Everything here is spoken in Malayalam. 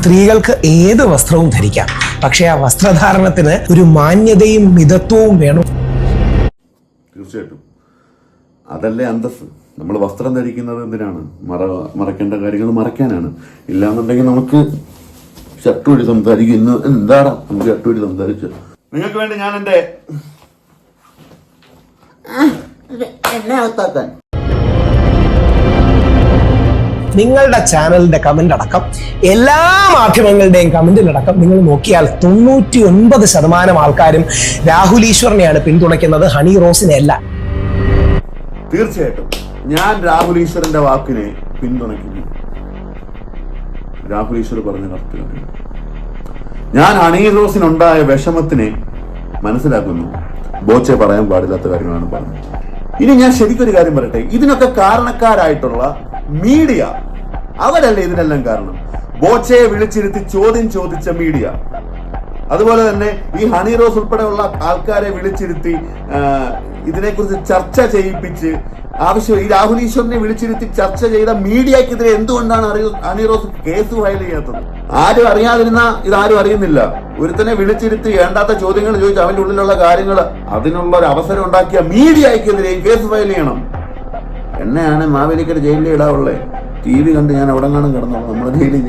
സ്ത്രീകൾക്ക് ഏത് വസ്ത്രവും ധരിക്കാം, പക്ഷേ ആ വസ്ത്രധാരണത്തിന് ഒരു മാന്യതയും മിതത്വവും വേണം. തീർച്ചയായിട്ടും അതല്ലേ അന്തസ്. നമ്മൾ വസ്ത്രം ധരിക്കുന്നത് എന്തിനാണ്? മറക്കേണ്ട കാര്യങ്ങൾ മറയ്ക്കാനാണ്. ഇല്ലാന്നുണ്ടെങ്കിൽ നമുക്ക് ഷർട്ട് വഴി സംസാരിക്കും. ഇന്ന് എന്താണ് നമുക്ക് ഷർട്ട് വഴി സംസാരിച്ചു? നിങ്ങൾക്ക് വേണ്ടി ഞാൻ എന്നെ അകത്താക്കാൻ നിങ്ങളുടെ ചാനലിന്റെ കമന്റ് അടക്കം എല്ലാ മാധ്യമങ്ങളുടെയും കമന്റിലടക്കം നിങ്ങൾ നോക്കിയാൽ 99% ആൾക്കാരും രാഹുൽ ഈശ്വറിനെയാണ് പിന്തുണയ്ക്കുന്നത്, ഹണി റോസിനെ അല്ല. തീർച്ചയായിട്ടും ഞാൻ രാഹുൽ ഈശ്വറിന്റെ വാക്കിനെ പിന്തുണയ്ക്കുന്നു. രാഹുൽ ഈശ്വർ പറഞ്ഞ കറക്റ്റ്. ഞാൻ ഹണി റോസിനുണ്ടായ വിഷമത്തിനെ മനസ്സിലാക്കുന്നു. ബോച്ചെ പറയാൻ പാടില്ലാത്ത കാര്യങ്ങളാണ് പറഞ്ഞത്. ഇനി ഞാൻ ശരിക്കൊരു കാര്യം പറയട്ടെ, ഇതിനൊക്കെ കാരണക്കാരായിട്ടുള്ള മീഡിയ, അവരല്ലേ ഇതിനെല്ലാം കാരണം. ബോച്ചയെ വിളിച്ചിരുത്തി ചോദ്യം ചോദിച്ച മീഡിയ, അതുപോലെ തന്നെ ഈ ഹണി റോസ് ഉൾപ്പെടെയുള്ള ആൾക്കാരെ വിളിച്ചിരുത്തി ഇതിനെക്കുറിച്ച് ചർച്ച ചെയ്യിപ്പിച്ച് ഈ രാഹുൽ ഈശ്വറിനെ വിളിച്ചിരുത്തി ചർച്ച ചെയ്ത മീഡിയക്കെതിരെ എന്തുകൊണ്ടാണ് ഹണി റോസ് കേസ് ഫയൽ ചെയ്യാത്തത്? ആരും അറിയാതിരുന്ന ഇതാരും അറിയുന്നില്ല. ഒരുത്തനെ വിളിച്ചിരുത്തി വേണ്ടാത്ത ചോദ്യങ്ങൾ ചോദിച്ച് അവന്റെ ഉള്ളിലുള്ള കാര്യങ്ങൾ അതിനുള്ള ഒരു അവസരം ഉണ്ടാക്കിയ മീഡിയക്കെതിരെ കേസ് ഫയൽ ചെയ്യണം. എന്നെയാണ് മാവേലിക്കര ജയിലിൽ ഇടാവുള്ളത്. TV കണ്ട് ഞാൻ അവിടെ കാണും കിടന്നോളൂ. നമ്മുടെ ജയിലിൽ